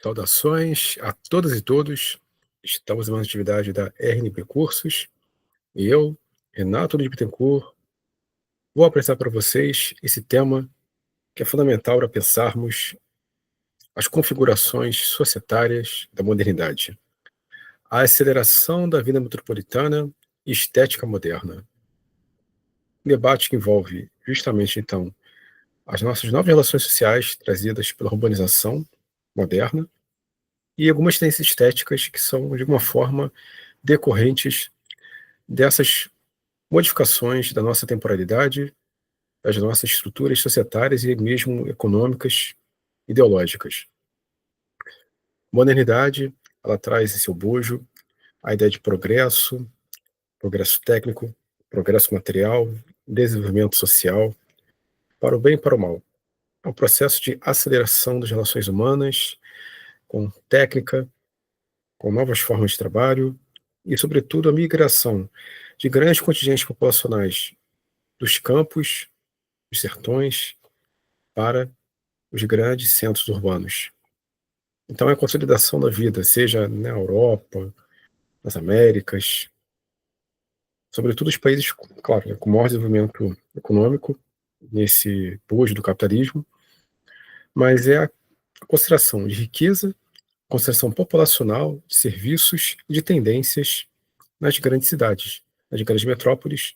Saudações a todas e todos. Estamos em uma atividade da RNP Cursos e eu, Renato de Bittencourt, vou apresentar para vocês esse tema que é fundamental para pensarmos as configurações societárias da modernidade, a aceleração da vida metropolitana e estética moderna. Um debate que envolve justamente, então, as nossas novas relações sociais trazidas pela urbanização moderna e algumas tendências estéticas que são, de alguma forma, decorrentes dessas modificações da nossa temporalidade, das nossas estruturas societárias e mesmo econômicas, ideológicas. Modernidade, ela traz em seu bojo a ideia de progresso, progresso técnico, progresso material, desenvolvimento social, para o bem e para o mal. É um processo de aceleração das relações humanas, com técnica, com novas formas de trabalho e, sobretudo, a migração de grandes contingentes populacionais dos campos, dos sertões, para os grandes centros urbanos. Então, é a consolidação da vida, seja na Europa, nas Américas, sobretudo os países, claro, né, com maior desenvolvimento econômico, nesse bojo do capitalismo, mas é a concentração de riqueza, concentração populacional, de serviços e de tendências nas grandes cidades, nas grandes metrópoles,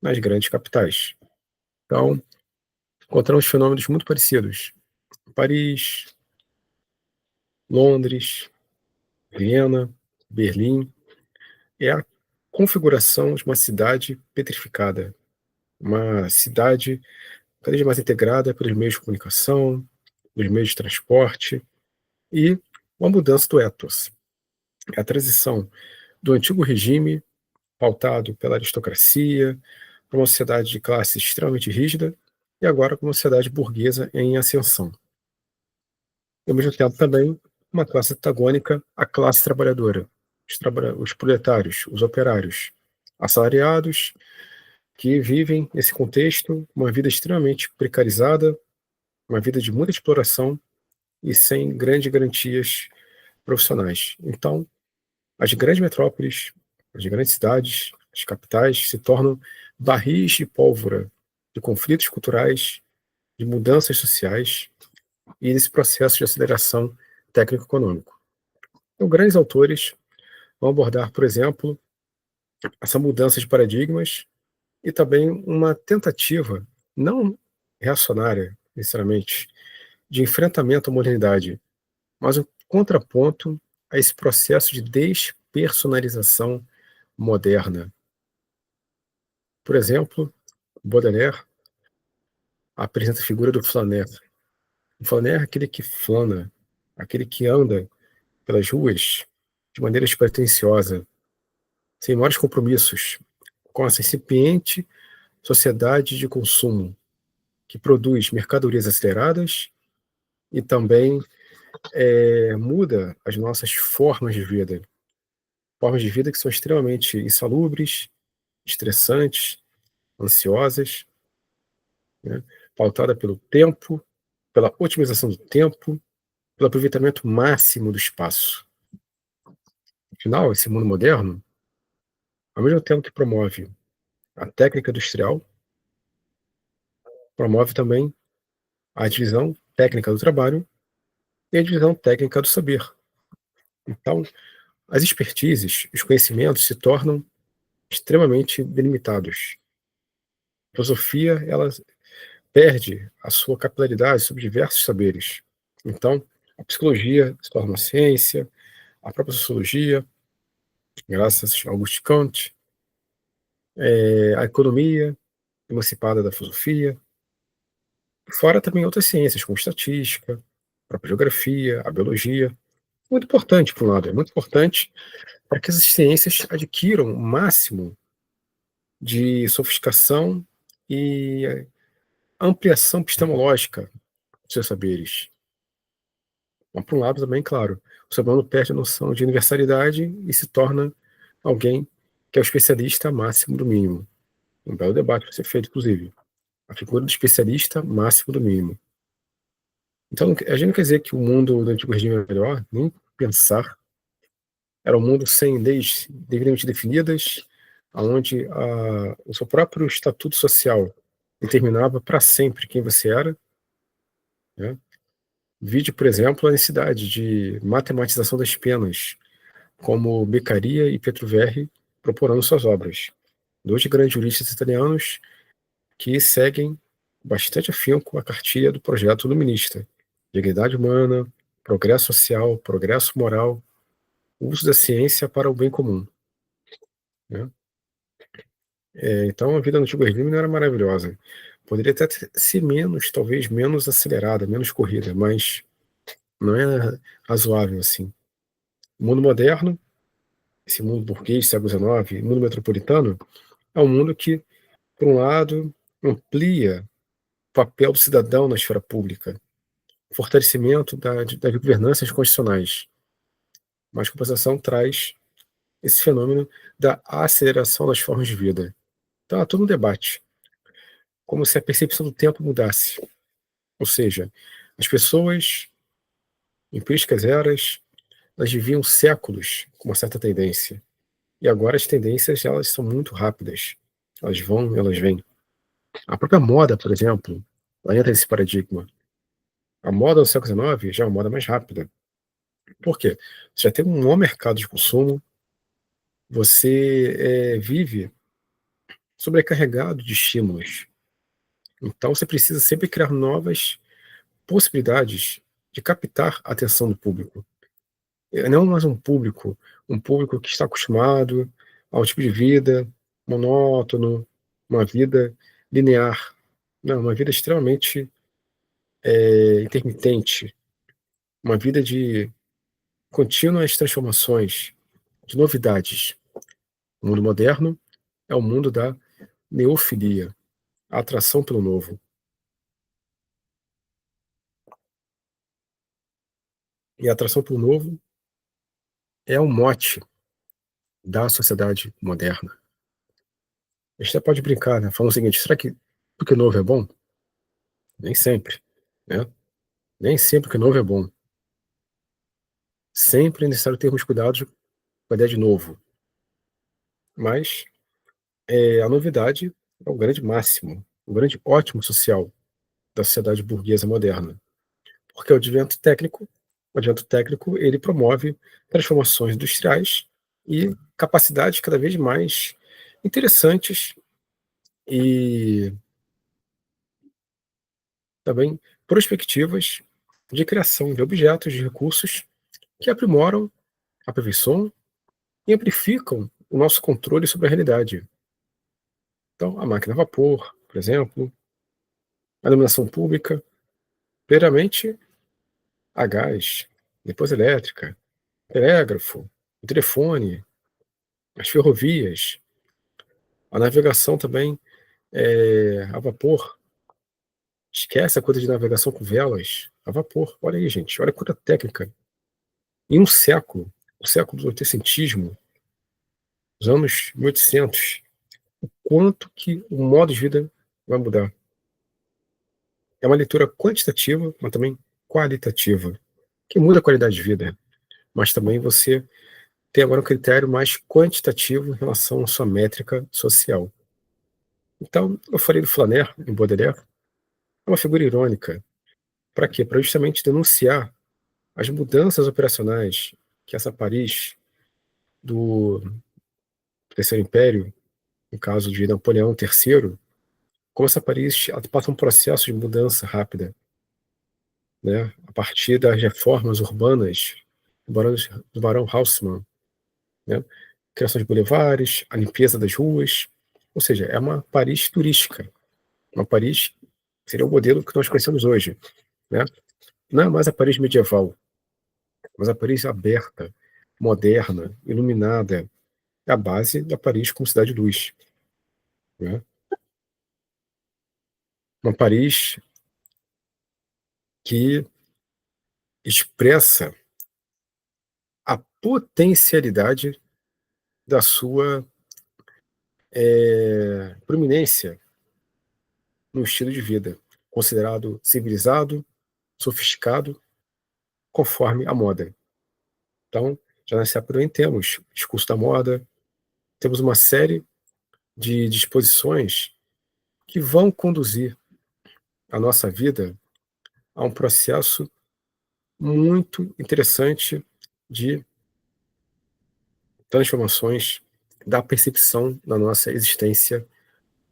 nas grandes capitais. Então, encontramos fenômenos muito parecidos. Paris, Londres, Viena, Berlim, é a configuração de uma cidade petrificada, uma cidade cada vez mais integrada pelos meios de comunicação, pelos meios de transporte e uma mudança do ethos. É a transição do antigo regime, pautado pela aristocracia, para uma sociedade de classe extremamente rígida e agora para uma sociedade burguesa em ascensão. E, ao mesmo tempo, também uma classe antagônica à classe trabalhadora, os proletários, os operários, assalariados, que vivem nesse contexto uma vida extremamente precarizada, uma vida de muita exploração e sem grandes garantias profissionais. Então, as grandes metrópoles, as grandes cidades, as capitais se tornam barris de pólvora de conflitos culturais, de mudanças sociais e desse processo de aceleração técnico-econômico. Então, grandes autores vão abordar, por exemplo, essa mudança de paradigmas e também uma tentativa não reacionária, necessariamente, de enfrentamento à modernidade, mas um contraponto a esse processo de despersonalização moderna. Por exemplo, Baudelaire apresenta a figura do flaneur. O flaneur é aquele que flana, aquele que anda pelas ruas de maneira despretensiosa, sem maiores compromissos, com essa incipiente sociedade de consumo, que produz mercadorias aceleradas e também muda as nossas formas de vida que são extremamente insalubres, estressantes, ansiosas, né? Pautada pelo tempo, pela otimização do tempo, pelo aproveitamento máximo do espaço. Afinal, esse mundo moderno, ao mesmo tempo que promove a técnica industrial, promove também a divisão técnica do trabalho e a divisão técnica do saber. Então, as expertises, os conhecimentos se tornam extremamente delimitados. A filosofia, ela perde a sua capilaridade sobre diversos saberes. Então, a psicologia se torna uma ciência, a própria sociologia, graças a Auguste Kant, a economia, emancipada da filosofia, fora também outras ciências, como estatística, a própria geografia, a biologia. Muito importante, por um lado, é muito importante para que essas ciências adquiram o máximo de sofisticação e ampliação epistemológica dos seus saberes. Mas, por um lado, também, claro, o ser humano perde a noção de universalidade e se torna alguém que é o especialista máximo do mínimo. Um belo debate vai ser feito, inclusive. A figura do especialista máximo do mínimo. Então, a gente não quer dizer que o mundo do antigo regime é melhor, nem pensar. Era um mundo sem leis devidamente definidas, onde o seu próprio estatuto social determinava para sempre quem você era, né? Vide, por exemplo, a necessidade de matematização das penas, como Beccaria e Petruverri proporam suas obras. Dois grandes juristas italianos que seguem bastante afinco a cartilha do projeto iluminista: dignidade humana, progresso social, progresso moral, o uso da ciência para o bem comum, né? Então a vida no antigo regime não era maravilhosa. Poderia até ser menos, talvez menos acelerada, menos corrida, mas não é razoável assim. O mundo moderno, esse mundo burguês, século XIX, mundo metropolitano, é um mundo que, por um lado, amplia o papel do cidadão na esfera pública, fortalecimento das governanças constitucionais, mas compensação traz esse fenômeno da aceleração das formas de vida. Então há todo um debate, como se a percepção do tempo mudasse. Ou seja, as pessoas, em priscas eras, elas viviam séculos com uma certa tendência. E agora as tendências elas são muito rápidas. Elas vão, elas vêm. A própria moda, por exemplo, ela entra nesse paradigma. A moda do século XIX já é uma moda mais rápida. Por quê? Você já tem um bom mercado de consumo, você vive sobrecarregado de estímulos. Então você precisa sempre criar novas possibilidades de captar a atenção do público. Não mais um público que está acostumado ao tipo de vida monótono, uma vida linear. Não, uma vida extremamente intermitente, uma vida de contínuas transformações, de novidades. O mundo moderno é o mundo da neofilia, a atração pelo novo. E a atração pelo novo é o mote da sociedade moderna. A gente até pode brincar, né? Falando o seguinte: será que porque novo é bom? Nem sempre, né? Nem sempre que novo é bom. Sempre é necessário termos cuidado com a ideia de novo. Mas a novidade é o grande máximo, o grande ótimo social da sociedade burguesa moderna. Porque o advento técnico, ele promove transformações industriais e capacidades cada vez mais interessantes e também perspectivas de criação de objetos, de recursos que aprimoram, aperfeiçoam e amplificam o nosso controle sobre a realidade. Então, a máquina a vapor, por exemplo, a iluminação pública, primeiramente a gás, depois elétrica, telégrafo, o telefone, as ferrovias, a navegação também a vapor. Esquece a coisa de navegação com velas, a vapor. Olha aí, gente, olha quanta técnica. Em um século, o século do oitocentismo, os anos 1800, quanto que o modo de vida vai mudar. É uma leitura quantitativa, mas também qualitativa, que muda a qualidade de vida, mas também você tem agora um critério mais quantitativo em relação à sua métrica social. Então, eu falei do Flaner, em Baudelaire, é uma figura irônica. Para quê? Para justamente denunciar as mudanças operacionais que essa Paris do Terceiro Império, no caso de Napoleão III, como essa Paris ela passa um processo de mudança rápida, né? A partir das reformas urbanas do Barão Haussmann, né? Criação de bulevares, a limpeza das ruas, ou seja, é uma Paris turística, uma Paris seria o modelo que nós conhecemos hoje, né? Não é mais a Paris medieval, mas a Paris aberta, moderna, iluminada, é a base da Paris como cidade-luz, né? Uma Paris que expressa a potencialidade da sua proeminência no estilo de vida, considerado civilizado, sofisticado, conforme a moda. Então, já nessa época também temos discurso da moda, temos uma série de disposições que vão conduzir a nossa vida a um processo muito interessante de transformações da percepção da nossa existência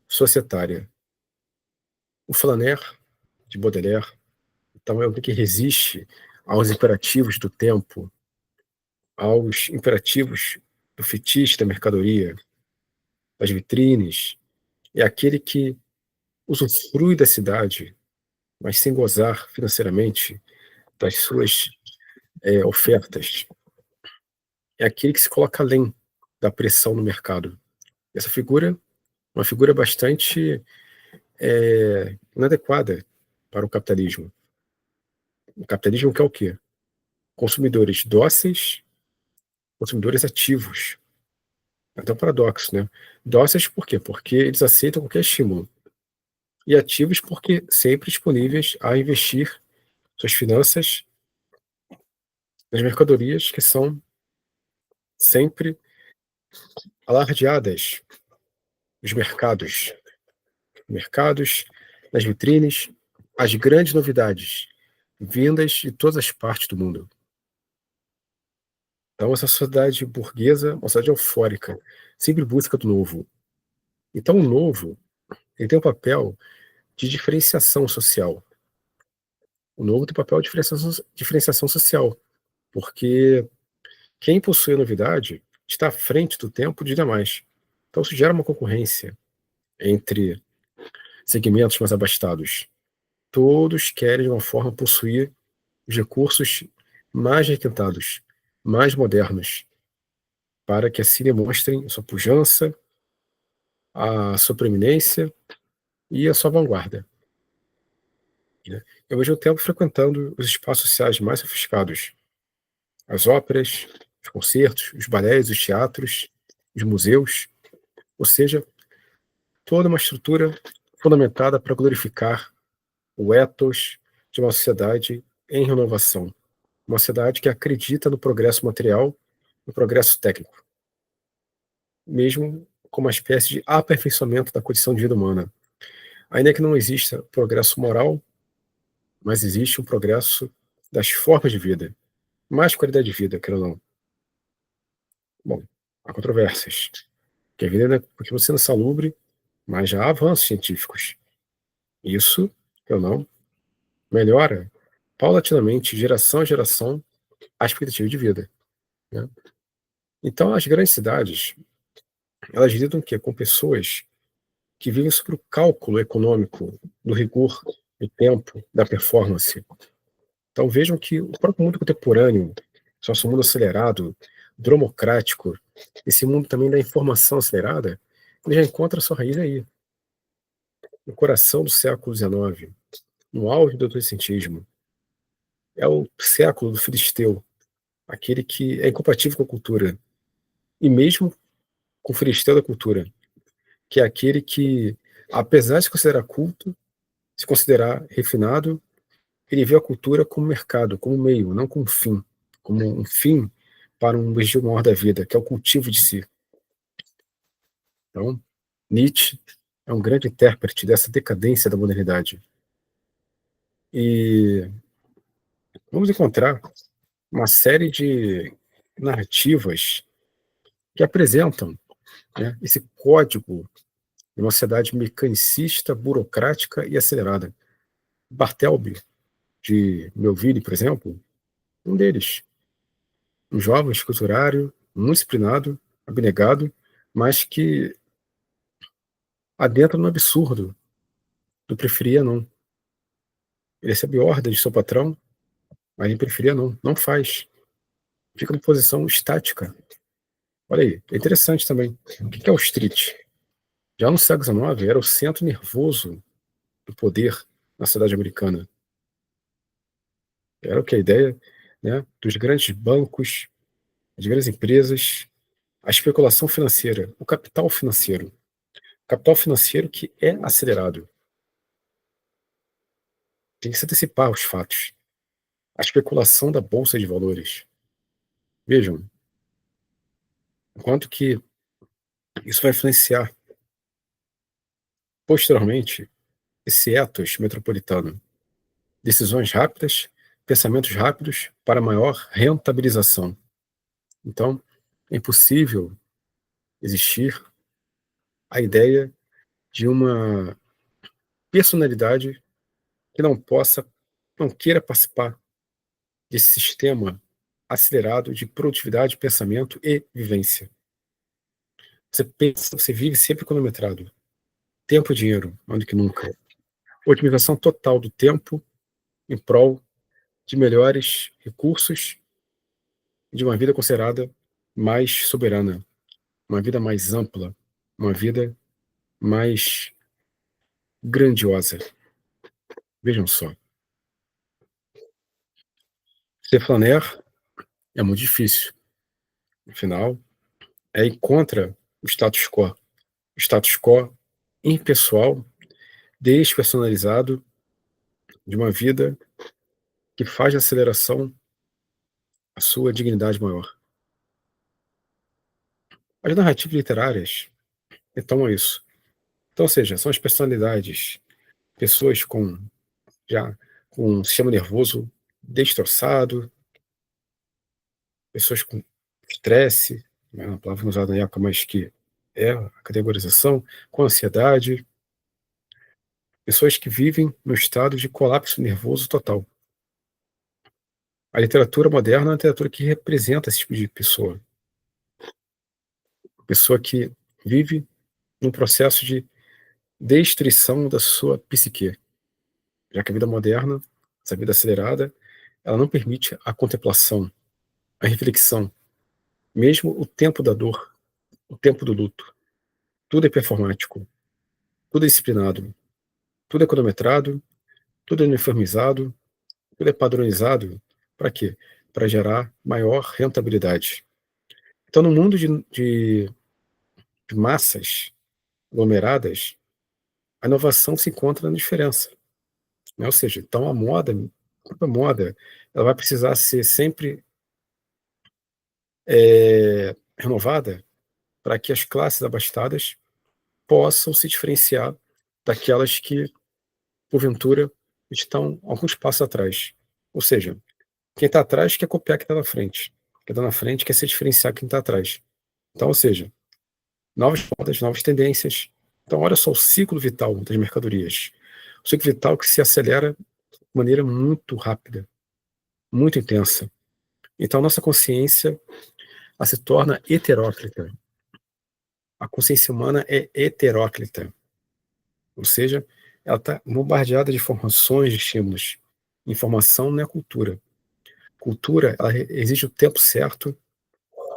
societária. O Flaner, de Baudelaire, então é alguém que resiste aos imperativos do tempo, aos imperativos do fetiche da mercadoria, das vitrines. É aquele que usufrui da cidade, mas sem gozar financeiramente das suas ofertas. É aquele que se coloca além da pressão no mercado. Essa figura, uma figura bastante inadequada para o capitalismo. O capitalismo quer o quê? Consumidores dóceis, consumidores ativos. É até um paradoxo, né? Dóceis por quê? Porque eles aceitam qualquer estímulo. E ativos porque sempre disponíveis a investir suas finanças nas mercadorias que são sempre alardeadas nos mercados, nas vitrines, as grandes novidades vindas de todas as partes do mundo. Então, essa sociedade burguesa, uma sociedade eufórica, sempre busca do novo. Então, o novo, ele tem um papel de diferenciação social. O novo tem papel de diferenciação social, porque quem possui a novidade está à frente do tempo de demais. Então, isso gera uma concorrência entre segmentos mais abastados. Todos querem, de uma forma, possuir os recursos mais requintados, mais modernos, para que assim demonstrem a sua pujança, a sua preeminência e a sua vanguarda, né? Eu, ao mesmo tempo, frequentando os espaços sociais mais sofisticados, as óperas, os concertos, os balés, os teatros, os museus, ou seja, toda uma estrutura fundamentada para glorificar o ethos de uma sociedade em renovação, uma sociedade que acredita no progresso material, no progresso técnico, mesmo como uma espécie de aperfeiçoamento da condição de vida humana. Ainda que não exista progresso moral, mas existe um progresso das formas de vida, mais qualidade de vida, quer ou não. Bom, há controvérsias, que a vida continua sendo salubre, mas já há avanços científicos. Isso, quer ou não, melhora paulatinamente, geração a geração, a expectativa de vida, né? Então, as grandes cidades, elas lidam quê? Com pessoas que vivem sobre o cálculo econômico, do rigor, do tempo, da performance. Então vejam que o próprio mundo contemporâneo, nosso mundo acelerado, democrático, esse mundo também da informação acelerada, ele já encontra sua raiz aí, no coração do século XIX, no auge do adolescentismo. É o século do filisteu, aquele que é incompatível com a cultura, e mesmo com o filisteu da cultura, que é aquele que, apesar de se considerar culto, se considerar refinado, ele vê a cultura como mercado, como meio, não como fim, como um fim para um objetivo maior da vida, que é o cultivo de si. Então, Nietzsche é um grande intérprete dessa decadência da modernidade. E vamos encontrar uma série de narrativas que apresentam, né, esse código de uma sociedade mecanicista, burocrática e acelerada. Barthelby, de Melville, por exemplo, um deles. Um jovem escriturário, muito disciplinado, abnegado, mas que adentra no absurdo do preferia não. Ele recebe ordem de seu patrão, mas ele preferia não. Não faz. Fica em posição estática. Olha aí, é interessante também. O que é o street? Já no século XIX, era o centro nervoso do poder na cidade americana. Era o que a ideia, né, dos grandes bancos, das grandes empresas, a especulação financeira, o capital financeiro. O capital financeiro que é acelerado. Tem que se antecipar os fatos. a especulação da bolsa de valores. Vejam, enquanto que isso vai influenciar posteriormente esse ethos metropolitano. Decisões rápidas, pensamentos rápidos para maior rentabilização. Então, é impossível existir a ideia de uma personalidade que não queira participar desse sistema acelerado de produtividade, pensamento e vivência. Você pensa, você vive sempre cronometrado. Tempo e dinheiro, mais do que nunca. Otimização total do tempo em prol de melhores recursos e de uma vida considerada mais soberana, uma vida mais ampla, uma vida mais grandiosa. Vejam só. Ser flaner é muito difícil. Afinal, é ir contra o status quo. O status quo impessoal, despersonalizado, de uma vida que faz da aceleração a sua dignidade maior. As narrativas literárias retomam isso. Então, ou seja, são as personalidades, pessoas já com um sistema nervoso destroçado, pessoas com estresse, né, uma palavra usada na época, mas que é a categorização, com ansiedade, pessoas que vivem no estado de colapso nervoso total. A literatura moderna é uma literatura que representa esse tipo de pessoa que vive num processo de destruição da sua psique, já que a vida moderna, essa vida acelerada, ela não permite a contemplação, a reflexão, mesmo o tempo da dor, o tempo do luto. Tudo é performático, tudo é disciplinado, tudo é cronometrado, tudo é uniformizado, tudo é padronizado. Para quê? Para gerar maior rentabilidade. Então, no mundo de massas aglomeradas, a inovação se encontra na diferença. Né? Ou seja, então a moda, ela vai precisar ser sempre renovada para que as classes abastadas possam se diferenciar daquelas que, porventura, estão alguns passos atrás. Ou seja, quem está atrás quer copiar quem está na frente. Quem está na frente quer se diferenciar quem está atrás. Então, ou seja, novas modas, novas tendências. Então, olha só o ciclo vital das mercadorias. O ciclo vital que se acelera de maneira muito rápida, muito intensa. Então, nossa consciência ela se torna heteróclita. A consciência humana é heteróclita. Ou seja, ela está bombardeada de informações, de estímulos. Informação não é cultura. Cultura, ela exige o tempo certo.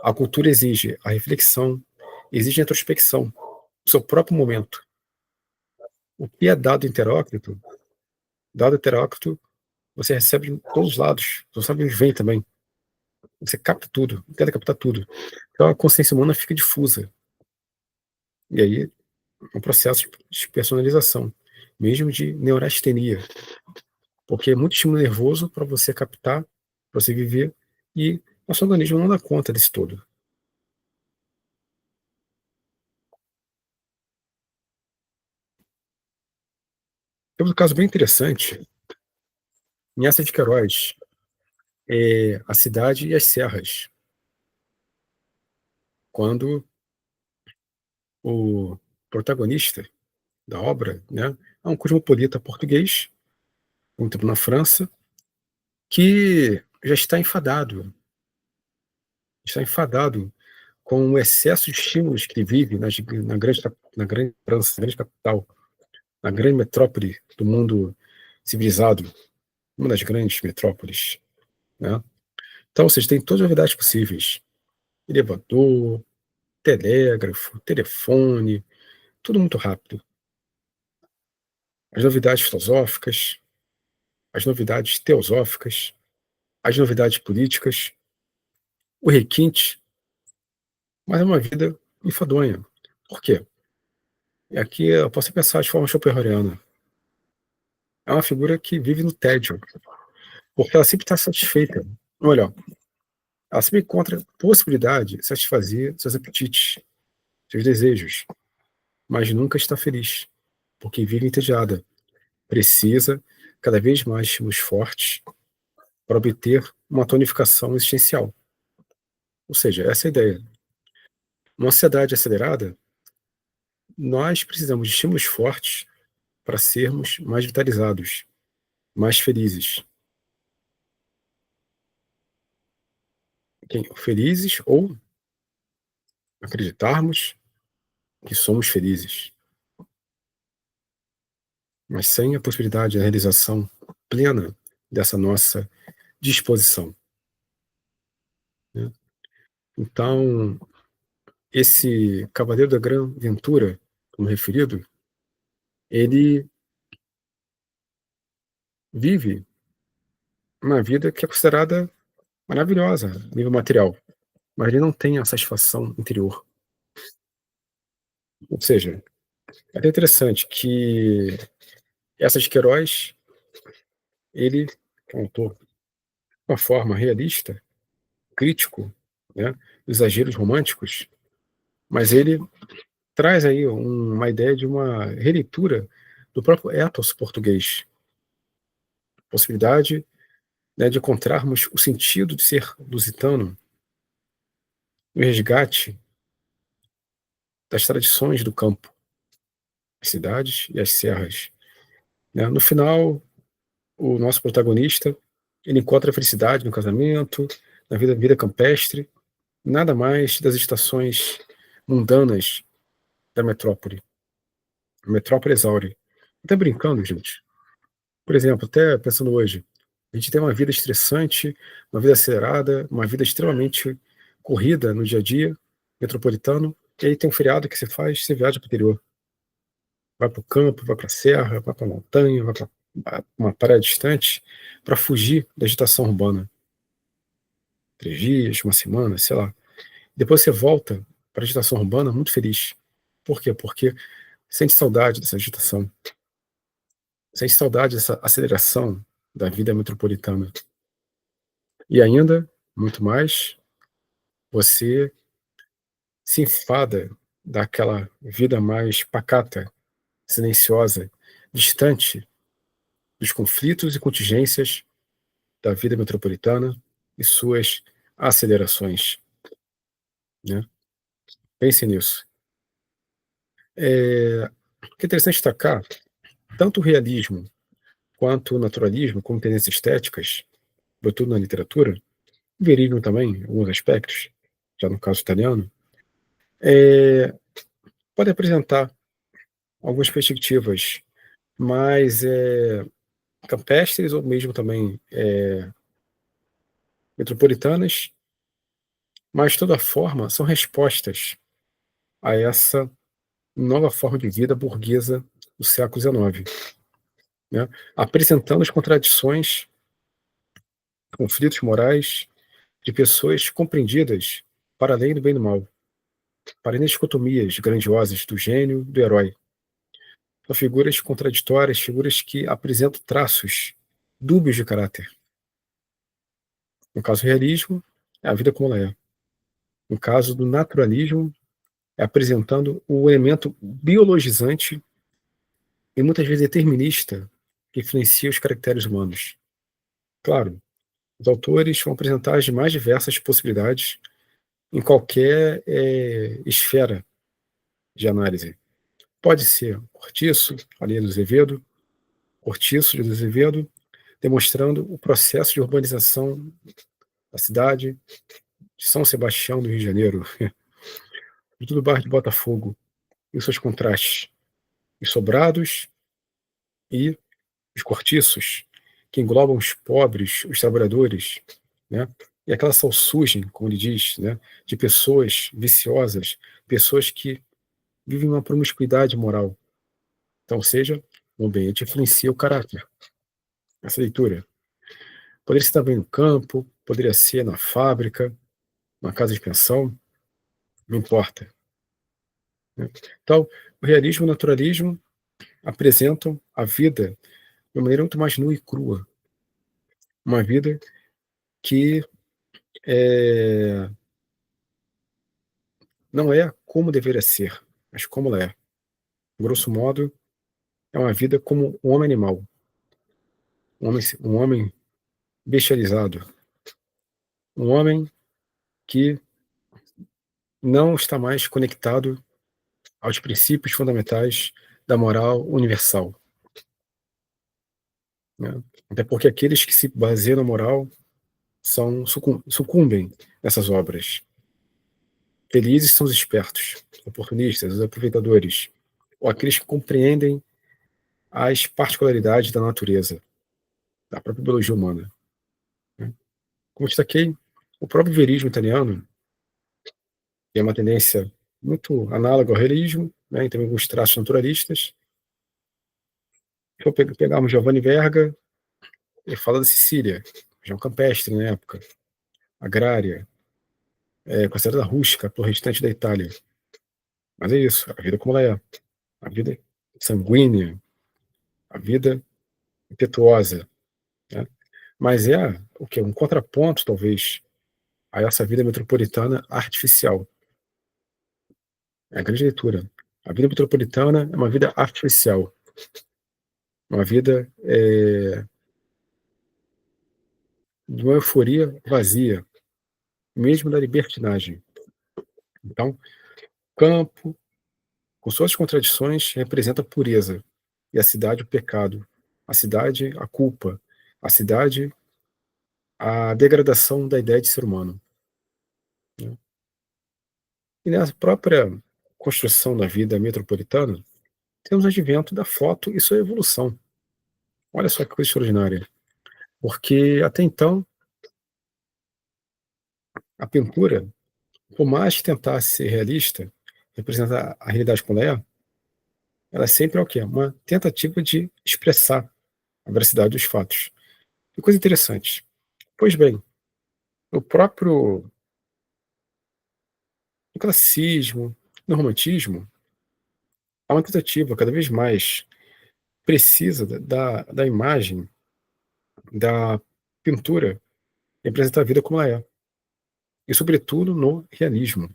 A cultura exige a reflexão, exige a introspecção, o seu próprio momento. O que é dado heteróclito, você recebe de todos os lados, você sabe onde vem também. Você capta tudo, tenta captar tudo. Então a consciência humana fica difusa. E aí é um processo de personalização, mesmo de neurastenia, porque é muito estímulo nervoso para você captar, para você viver, e nosso organismo não dá conta desse todo. Temos um caso bem interessante em Eça de Queiroz, A Cidade e as Serras, quando o protagonista da obra, né, é um cosmopolita português, um tempo na França, que já está enfadado com o excesso de estímulos que ele vive na grande França, na grande capital, na grande metrópole do mundo civilizado, uma das grandes metrópoles, né? Então, ou seja, tem todas as novidades possíveis: elevador, telégrafo, telefone, tudo muito rápido. As novidades filosóficas, as novidades teosóficas, as novidades políticas, o requinte, mas é uma vida enfadonha. Por quê? E aqui eu posso pensar de forma schopenhaueriana. É uma figura que vive no tédio, porque ela sempre está satisfeita. Olha, ela sempre encontra possibilidade de satisfazer seus apetites, seus desejos, mas nunca está feliz, porque vive entediada. Precisa cada vez mais estímulos fortes para obter uma tonificação existencial. Ou seja, essa é a ideia. Uma ansiedade acelerada, nós precisamos de estímulos fortes para sermos mais vitalizados, mais felizes. Felizes ou acreditarmos que somos felizes, mas sem a possibilidade da realização plena dessa nossa disposição, né? Então, esse cavaleiro da Gran Ventura, como referido, ele vive uma vida que é considerada maravilhosa, a nível material, mas ele não tem a satisfação interior. Ou seja, é até interessante que essas Queiroz, ele é um autor de uma forma realista, crítico, né, dos exageros românticos, mas ele traz aí uma ideia de uma releitura do próprio ethos português, possibilidade, né, de encontrarmos o sentido de ser lusitano, o resgate das tradições do campo, as cidades e as serras, né? No final, o nosso protagonista, ele encontra a felicidade no casamento, na vida campestre, nada mais das estações mundanas da metrópole. A metrópole exaure. Até brincando, gente. Por exemplo, até pensando hoje, a gente tem uma vida estressante, uma vida acelerada, uma vida extremamente corrida no dia a dia, metropolitano, e aí tem um feriado que você faz, você viaja para o interior. Vai para o campo, vai para a serra, vai para a montanha, vai para uma praia distante, para fugir da agitação urbana. 3 dias, uma semana, sei lá. Depois você volta para a agitação urbana muito feliz. Por quê? Porque sente saudade dessa agitação, sente saudade dessa aceleração da vida metropolitana. E ainda, muito mais, você se enfada daquela vida mais pacata, silenciosa, distante dos conflitos e contingências da vida metropolitana e suas acelerações, né? Pense nisso. O que é interessante destacar, tanto o realismo quanto o naturalismo, como tendências estéticas, sobretudo na literatura, o verismo também, em alguns aspectos, já no caso italiano, é, pode apresentar algumas perspectivas mais campestres ou mesmo também metropolitanas, mas de toda forma são respostas a essa nova forma de vida burguesa do século XIX, né? Apresentando as contradições, conflitos morais de pessoas compreendidas para além do bem e do mal, para além das dicotomias grandiosas do gênio e do herói. São figuras contraditórias, figuras que apresentam traços dúbios de caráter. No caso do realismo, é a vida como ela é. No caso do naturalismo, é apresentando o elemento biologizante e muitas vezes determinista que influencia os caracteres humanos. Claro, os autores vão apresentar as mais diversas possibilidades em qualquer esfera de análise. Pode ser Cortiço, ali do Azevedo, Cortiço de Azevedo, demonstrando o processo de urbanização da cidade de São Sebastião do Rio de Janeiro, de todo o bairro de Botafogo, e os seus contrastes, os sobrados e os cortiços, que englobam os pobres, os trabalhadores, né? E aquela salsugem, como ele diz, né? De pessoas viciosas, pessoas que vivem uma promiscuidade moral. Então, ou seja, o ambiente influencia o caráter. Essa leitura. Poderia ser também no campo, poderia ser na fábrica, na casa de pensão, não importa, né? Então, o realismo e o naturalismo apresentam a vida de uma maneira muito mais nua e crua, uma vida que eh, não é como deveria ser, mas como ela é. Grosso modo, é uma vida como um homem animal, um homem bestializado, um homem que não está mais conectado aos princípios fundamentais da moral universal, né? Até porque aqueles que se baseiam na moral sucumbem nessas obras. Felizes são os espertos, oportunistas, os aproveitadores, ou aqueles que compreendem as particularidades da natureza, da própria biologia humana, né? Como destaquei, o próprio verismo italiano tem uma tendência muito análoga ao realismo, né, e tem alguns traços naturalistas. Se eu pegarmos Giovanni Verga, ele fala da Sicília, região campestre na época, agrária, considerada rústica pelo restante da Itália. Mas é isso, a vida como ela é, a vida sanguínea, a vida impetuosa, né? Mas é o que? Um contraponto, talvez, a essa vida metropolitana artificial. É a grande leitura. A vida metropolitana é uma vida artificial, uma vida de uma euforia vazia, mesmo da libertinagem. Então, campo, com suas contradições, representa a pureza, e a cidade o pecado, a cidade a culpa, a cidade a degradação da ideia de ser humano, né? E nessa própria construção da vida metropolitana, temos o advento da foto e sua evolução. Olha só que coisa extraordinária, porque até então a pintura, por mais que tentasse ser realista, representar a realidade como ela sempre é o quê? Uma tentativa de expressar a veracidade dos fatos. Que coisa interessante. Pois bem, no próprio no classicismo, no romantismo, há uma tentativa cada vez mais precisa da imagem, da pintura, representar a vida como ela é. E, sobretudo, no realismo,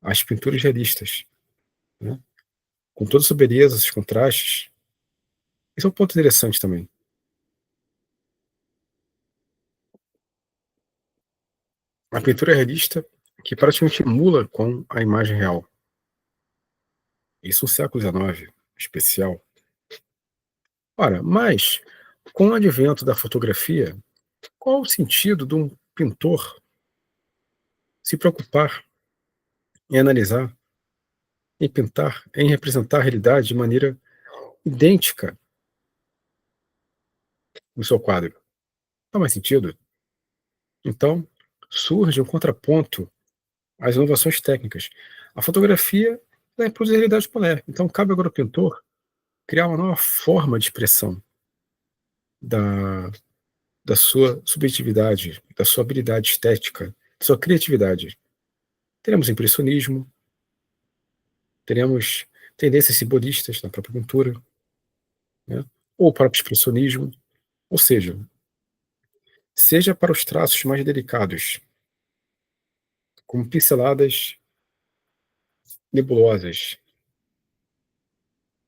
as pinturas realistas, né? Com toda a sua beleza, esses contrastes. Esse é um ponto interessante também. A pintura realista que praticamente emula com a imagem real. Isso no século XIX, especial. Ora, mas, com o advento da fotografia, qual o sentido de um pintor se preocupar em analisar, em pintar, em representar a realidade de maneira idêntica no seu quadro? Não faz mais sentido. Então, surge um contraponto às inovações técnicas. A fotografia produz a realidade polar. Então, cabe agora ao pintor criar uma nova forma de expressão da, da sua subjetividade, da sua habilidade estética, da sua criatividade. Teremos impressionismo, teremos tendências simbolistas na própria pintura, né? Ou o próprio expressionismo, ou seja para os traços mais delicados, como pinceladas nebulosas,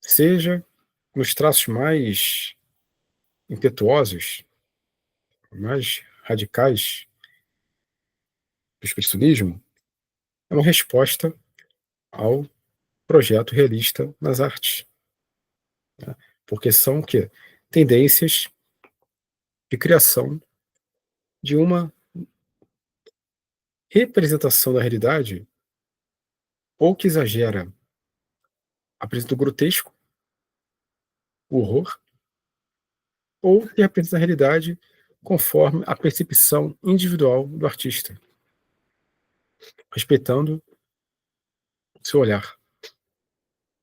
seja nos traços mais impetuosos, mais radicais do expressionismo, é uma resposta ao projeto realista nas artes, né? Porque são o quê? Tendências de criação de uma representação da realidade ou que exagera, apresenta o grotesco, o horror, ou que representa a realidade conforme a percepção individual do artista, respeitando o seu olhar,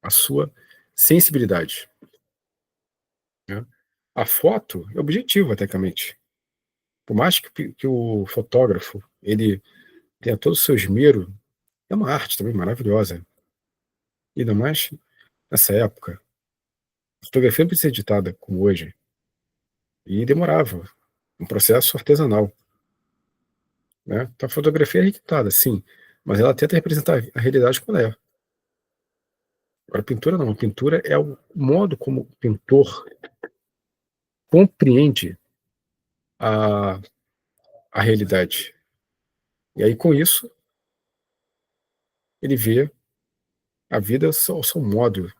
a sua sensibilidade, né? A foto é objetivo, tecnicamente. Por mais que o fotógrafo ele tenha todo o seu esmero, é uma arte também maravilhosa. E ainda mais nessa época. A fotografia não precisa ser editada como hoje. E demorava. um processo artesanal, né. Então a fotografia é requintada, sim, mas ela tenta representar a realidade como ela é. Agora a pintura não, a pintura é o modo como o pintor compreende a a realidade. E aí com isso, ele vê a vida ao seu modo,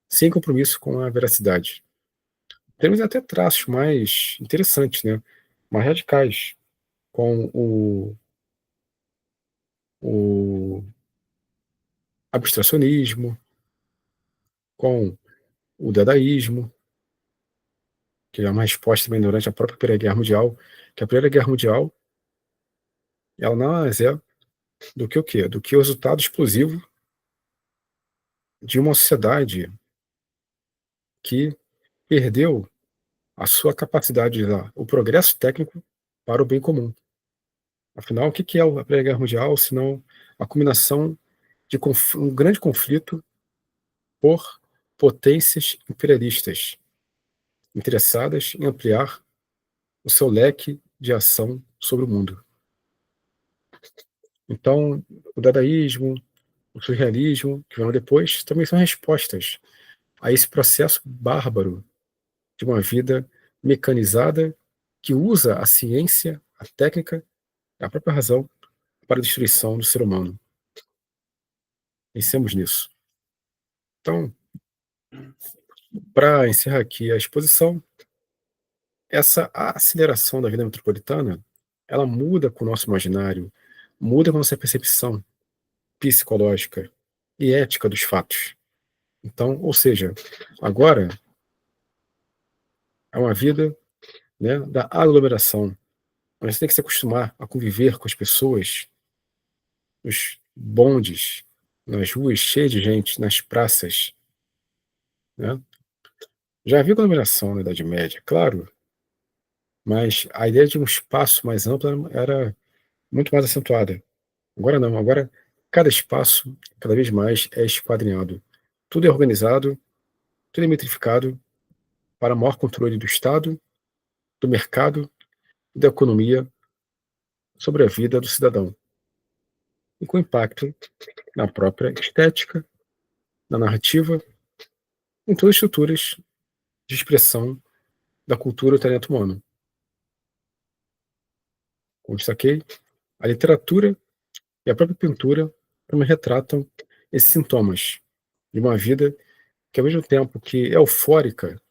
sem compromisso com a veracidade. Temos até traços mais interessantes, né, mais radicais, com o abstracionismo, com o dadaísmo, que é uma resposta também durante a própria Primeira Guerra Mundial, que a Primeira Guerra Mundial, ela nada mais é do que o quê? Do que o resultado explosivo de uma sociedade que perdeu a sua capacidade de dar o progresso técnico para o bem comum. Afinal, o que que é a Primeira Guerra Mundial, senão a combinação de um grande conflito por potências imperialistas interessadas em ampliar o seu leque de ação sobre o mundo. Então, o dadaísmo, o surrealismo, que vieram depois, também são respostas a esse processo bárbaro de uma vida mecanizada que usa a ciência, a técnica, a própria razão para a destruição do ser humano. Pensemos nisso. Então, para encerrar aqui a exposição, essa aceleração da vida metropolitana, ela muda com o nosso imaginário, muda com a nossa percepção psicológica e ética dos fatos. Então, ou seja, agora é uma vida, né, da aglomeração. Você tem que se acostumar a conviver com as pessoas, nos bondes, nas ruas cheias de gente, nas praças, né? Já havia aglomeração na Idade Média, claro, mas a ideia de um espaço mais amplo era muito mais acentuada. Agora não, agora cada espaço, cada vez mais, é esquadrinhado. Tudo é organizado, tudo é metrificado para maior controle do Estado, do mercado e da economia sobre a vida do cidadão, e com impacto na própria estética, na narrativa, em todas as estruturas de expressão da cultura e do talento humano. Como destaquei, a literatura e a própria pintura também retratam esses sintomas de uma vida que, ao mesmo tempo que é eufórica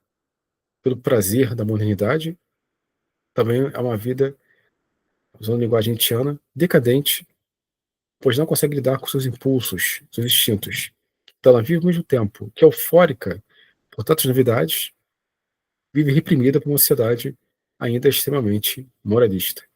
pelo prazer da modernidade, também é uma vida, usando a linguagem Nietzschiana, decadente, pois não consegue lidar com seus impulsos, seus instintos. Então ela vive ao mesmo tempo que é eufórica por tantas novidades, vive reprimida por uma sociedade ainda extremamente moralista.